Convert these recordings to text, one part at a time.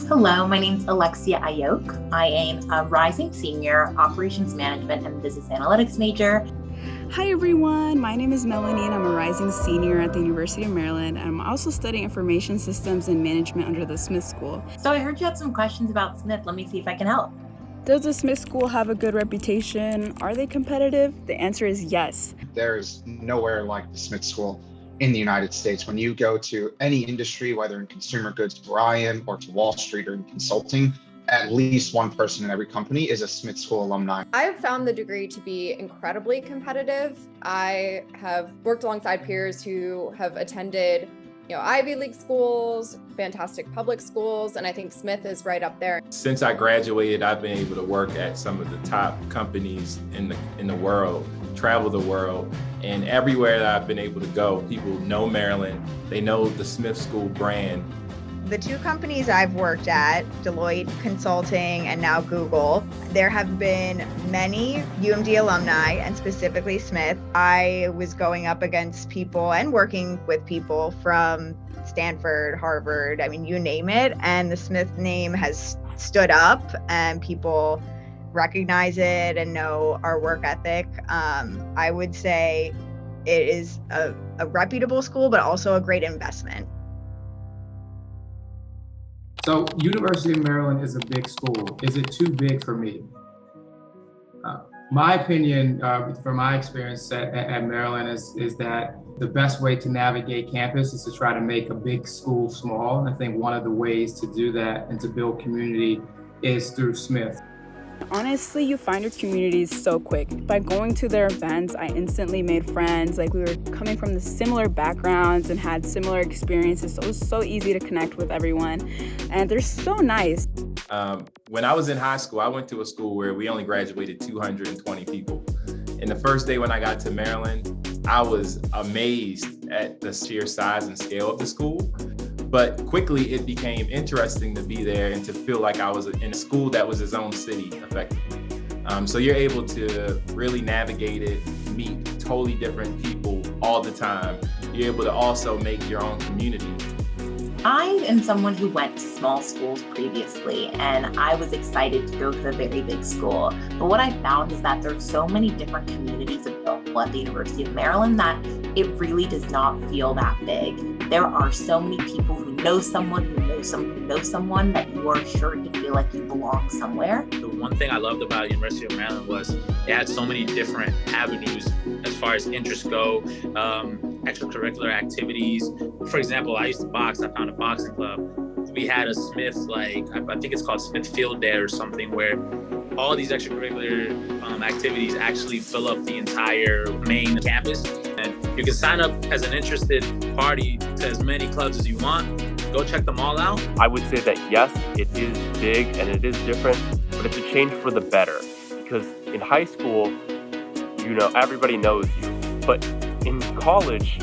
Hello, my name is Alexia Ayok. I am a rising senior operations management and business analytics major. Hi everyone, my name is Melanie and I'm a rising senior at the University of Maryland. I'm also studying information systems and management under the Smith School. So I heard you had some questions about Smith. Let me see if I can help. Does the Smith School have a good reputation? Are they competitive? The answer is yes. There's nowhere like the Smith School in the United States. When you go to any industry, whether in consumer goods where I am or to Wall Street or in consulting, at least one person in every company is a Smith School alumni. I have found the degree to be incredibly competitive. I have worked alongside peers who have attended Ivy League schools, fantastic public schools, and I think Smith is right up there. Since I graduated, I've been able to work at some of the top companies in the world, travel the world, and everywhere that I've been able to go, people know Maryland, they know the Smith School brand. The two companies I've worked at, Deloitte Consulting and now Google, there have been many UMD alumni and specifically Smith. I was going up against people and working with people from Stanford, Harvard, you name it. And the Smith name has stood up and people recognize it and know our work ethic. I would say it is a reputable school, but also a great investment. So University of Maryland is a big school. Is it too big for me? My opinion, from my experience at Maryland, is that the best way to navigate campus is to try to make a big school small. And I think one of the ways to do that and to build community is through Smith. Honestly, you find your communities so quick. By going to their events, I instantly made friends. We were coming from the similar backgrounds and had similar experiences, so it was so easy to connect with everyone. And they're so nice. When I was in high school, I went to a school where we only graduated 220 people. And the first day when I got to Maryland, I was amazed at the sheer size and scale of the school. But quickly it became interesting to be there and to feel like I was in a school that was its own city, effectively. So you're able to really navigate it, meet totally different people all the time. You're able to also make your own community. I am someone who went to small schools previously, and I was excited to go to a very big school. But what I found is that there's so many different communities available at the University of Maryland that it really does not feel that big. There are so many people who know someone who knows someone who knows someone that you are sure to feel like you belong somewhere. The one thing I loved about University of Maryland was it had so many different avenues as far as interests go, extracurricular activities. For example, I used to box. I found a boxing club. We had a Smith, I think it's called Smith Field Day or something, where all these extracurricular activities actually fill up the entire main campus. And you can sign up as an interested party to as many clubs as you want. Go check them all out. I would say that yes, it is big and it is different, but it's a change for the better. Because in high school, everybody knows you. But in college,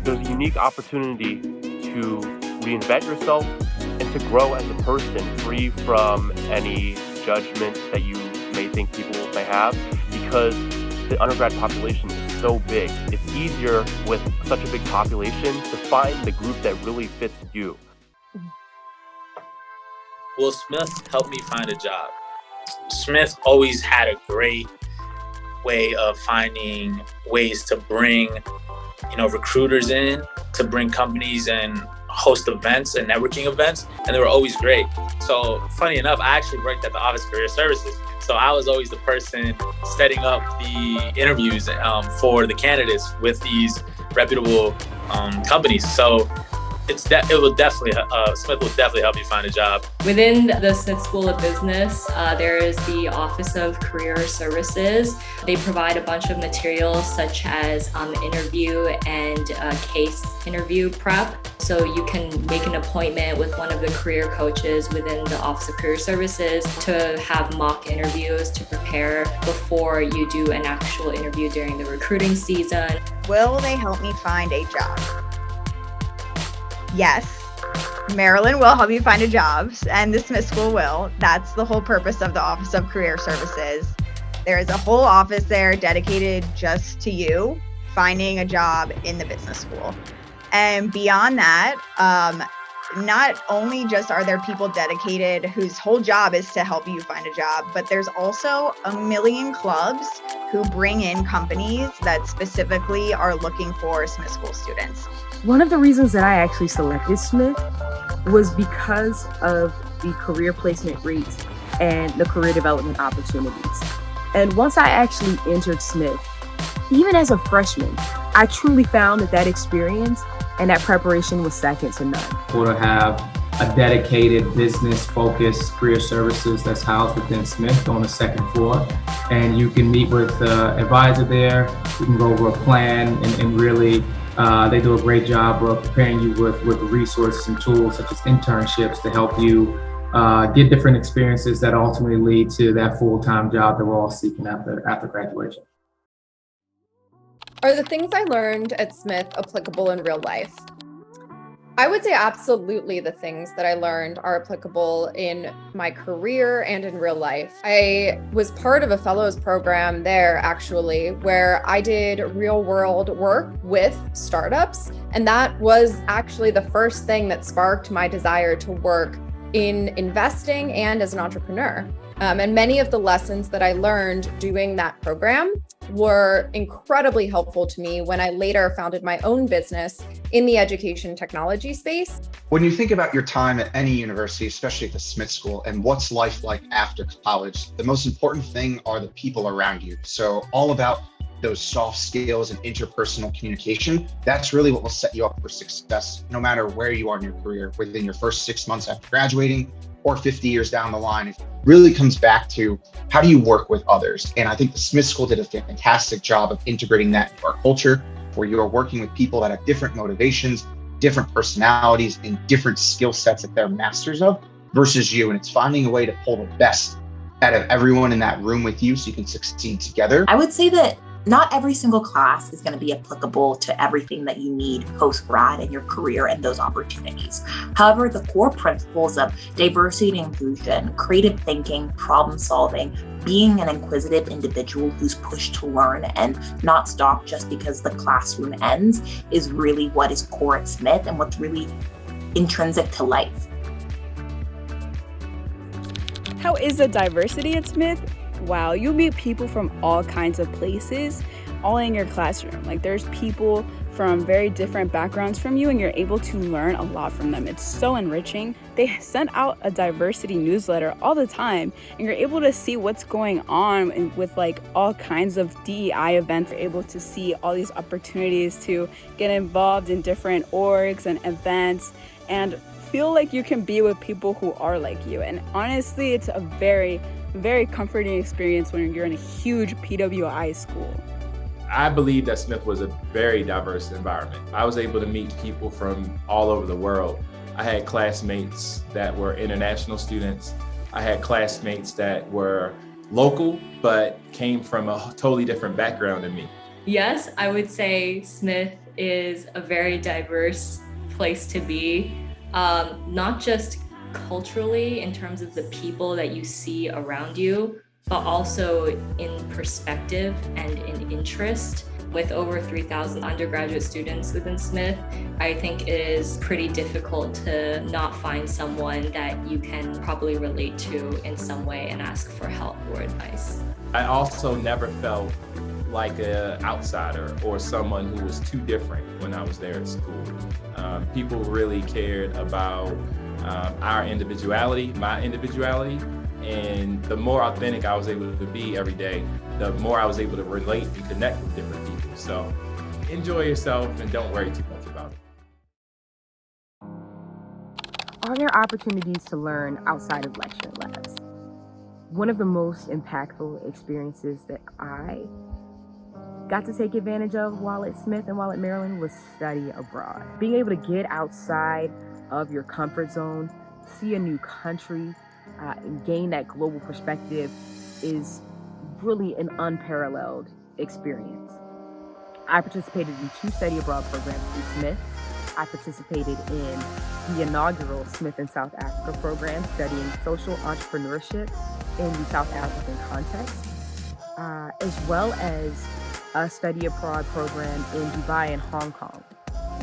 there's a unique opportunity to reinvent yourself and to grow as a person, free from any judgment that you may think people may have, because the undergrad population is so big. It's easier with such a big population to find the group that really fits you. Will Smith helped me find a job? Smith always had a great way of finding ways to bring, recruiters in, to bring companies and host events and networking events, and they were always great. So funny enough, I actually worked at the Office of Career Services. So I was always the person setting up the interviews for the candidates with these reputable companies. So Smith will definitely help you find a job. Within the Smith School of Business, there is the Office of Career Services. They provide a bunch of materials such as interview and case interview prep. So you can make an appointment with one of the career coaches within the Office of Career Services to have mock interviews to prepare before you do an actual interview during the recruiting season. Will they help me find a job? Yes, Maryland will help you find a job, and the Smith School will. That's the whole purpose of the Office of Career Services. There is a whole office there dedicated just to you finding a job in the business school. And beyond that, not only just are there people dedicated whose whole job is to help you find a job, but there's also a million clubs who bring in companies that specifically are looking for Smith School students. One of the reasons that I actually selected Smith was because of the career placement rates and the career development opportunities. And once I actually entered Smith, even as a freshman, I truly found that experience and that preparation was second to none. To have a dedicated business-focused career services that's housed within Smith on the second floor. And you can meet with the advisor there. You can go over a plan and really, they do a great job of preparing you with resources and tools such as internships to help you get different experiences that ultimately lead to that full-time job that we're all seeking after graduation. Are the things I learned at Smith applicable in real life? I would say absolutely the things that I learned are applicable in my career and in real life. I was part of a fellows program there actually, where I did real world work with startups. And that was actually the first thing that sparked my desire to work in investing and as an entrepreneur. And many of the lessons that I learned doing that program were incredibly helpful to me when I later founded my own business in the education technology space. When you think about your time at any university, especially at the Smith School, and what's life like after college, the most important thing are the people around you. So all about those soft skills and interpersonal communication, that's really what will set you up for success, no matter where you are in your career, within your first 6 months after graduating or 50 years down the line. It really comes back to how do you work with others? And I think the Smith School did a fantastic job of integrating that into our culture, where you are working with people that have different motivations, different personalities, and different skill sets that they're masters of versus you. And it's finding a way to pull the best out of everyone in that room with you so you can succeed together. I would say that not every single class is going to be applicable to everything that you need post-grad in your career and those opportunities. However, the core principles of diversity and inclusion, creative thinking, problem solving, being an inquisitive individual who's pushed to learn and not stop just because the classroom ends is really what is core at Smith and what's really intrinsic to life. How is the diversity at Smith? Wow, you meet people from all kinds of places, all in your classroom. Like there's people from very different backgrounds from you and you're able to learn a lot from them. It's so enriching. They send out a diversity newsletter all the time and you're able to see what's going on with like all kinds of DEI events. You're able to see all these opportunities to get involved in different orgs and events and feel like you can be with people who are like you. And honestly, it's a very comforting experience when you're in a huge PWI school. I believe that Smith was a very diverse environment. I was able to meet people from all over the world. I had classmates that were international students. I had classmates that were local, but came from a totally different background than me. Yes, I would say Smith is a very diverse place to be, not just culturally in terms of the people that you see around you, but also in perspective and in interest. With over 3,000 undergraduate students within Smith, I think it is pretty difficult to not find someone that you can probably relate to in some way and ask for help or advice. I also never felt like an outsider or someone who was too different when I was there at school. People really cared about our individuality, my individuality, and the more authentic I was able to be every day, the more I was able to relate and connect with different people. So enjoy yourself and don't worry too much about it. Are there opportunities to learn outside of lecture labs? One of the most impactful experiences that I got to take advantage of while at Smith and while at Maryland was study abroad. Being able to get outside of your comfort zone, see a new country, and gain that global perspective is really an unparalleled experience. I participated in 2 study abroad programs through Smith. I participated in the inaugural Smith in South Africa program, studying social entrepreneurship in the South African context, as well as a study abroad program in Dubai and Hong Kong.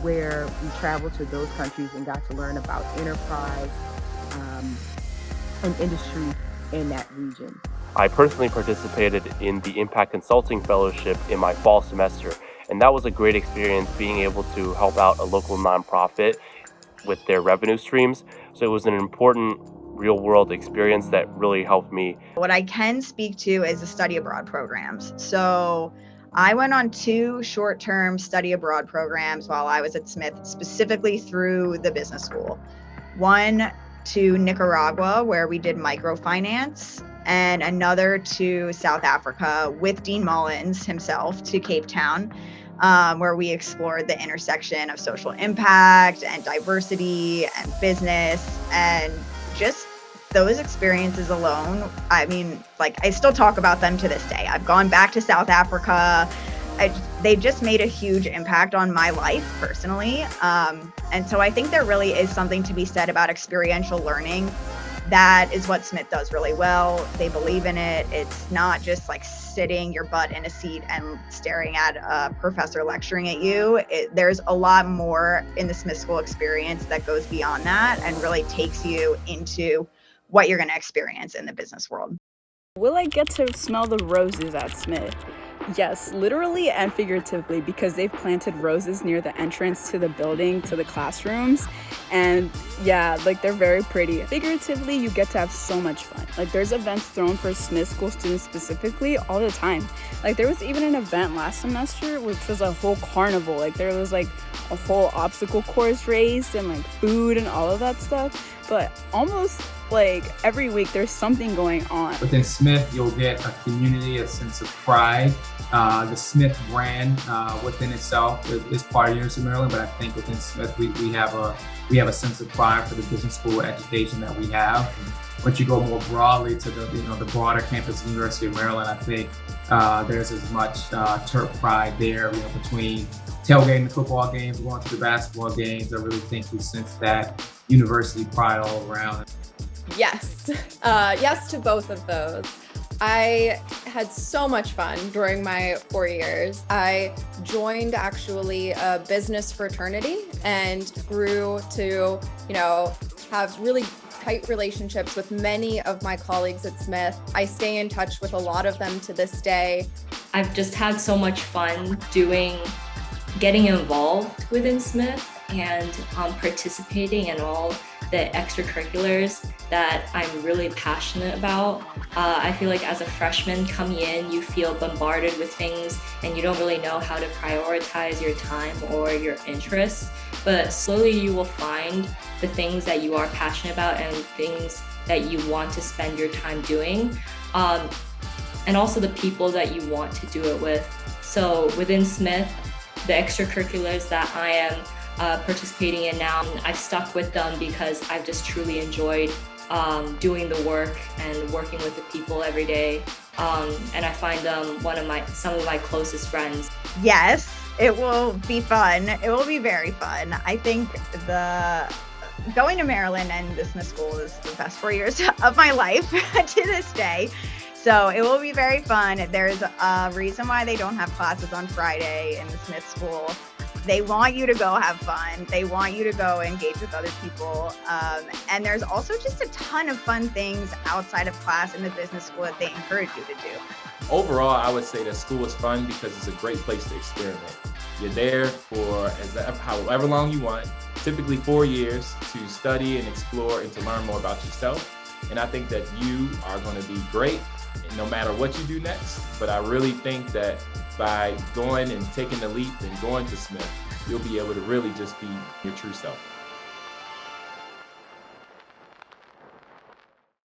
where we traveled to those countries and got to learn about enterprise and industry in that region. I personally participated in the Impact Consulting Fellowship in my fall semester, and that was a great experience being able to help out a local nonprofit with their revenue streams. So it was an important real-world experience that really helped me. What I can speak to is the study abroad programs. So I went on 2 short-term study abroad programs while I was at Smith, specifically through the business school. One to Nicaragua, where we did microfinance, and another to South Africa with Dean Mullins himself to Cape Town, where we explored the intersection of social impact and diversity and business. And just those experiences alone, I mean, like, I still talk about them to this day. I've gone back to South Africa. They just made a huge impact on my life personally. And so I think there really is something to be said about experiential learning. That is what Smith does really well. They believe in it. It's not just like sitting your butt in a seat and staring at a professor lecturing at you. There's a lot more in the Smith School experience that goes beyond that and really takes you into what you're going to experience in the business world. Will I get to smell the roses at Smith? Yes, literally and figuratively, because they've planted roses near the entrance to the building, to the classrooms. And yeah, like, they're very pretty. Figuratively, you get to have so much fun. Like, there's events thrown for Smith School students specifically all the time. Like, there was even an event last semester, which was a whole carnival. Like, there was like a whole obstacle course race and like food and all of that stuff. But almost like every week there's something going on. Within Smith, you'll get a community, a sense of pride. The Smith brand within itself is part of University of Maryland, but I think within Smith we have a sense of pride for the business school education that we have. And once you go more broadly to the broader campus of the University of Maryland, I think there's as much Terp pride there, between tailgating the football games, going to the basketball games. I really think we sense that university pride all around. Yes. Yes to both of those. I had so much fun during my 4 years. I joined actually a business fraternity and grew to, have really tight relationships with many of my colleagues at Smith. I stay in touch with a lot of them to this day. I've just had so much fun getting involved within Smith and participating in all the extracurriculars that I'm really passionate about. I feel like as a freshman coming in, you feel bombarded with things and you don't really know how to prioritize your time or your interests. But slowly you will find the things that you are passionate about and things that you want to spend your time doing. And also the people that you want to do it with. So within Smith, the extracurriculars that I am participating in now, I've stuck with them because I've just truly enjoyed doing the work and working with the people every day. And I find them some of my closest friends. Yes, it will be fun. It will be very fun. I think going to Maryland and business school is the best 4 years of my life to this day. So it will be very fun. There's a reason why they don't have classes on Friday in the Smith School. They want you to go have fun. They want you to go engage with other people. And there's also just a ton of fun things outside of class in the business school that they encourage you to do. Overall, I would say that school is fun because it's a great place to experiment. You're there for however long you want, typically 4 years, to study and explore and to learn more about yourself. And I think that you are going to be great no matter what you do next. But I really think that by going and taking the leap and going to Smith, you'll be able to really just be your true self.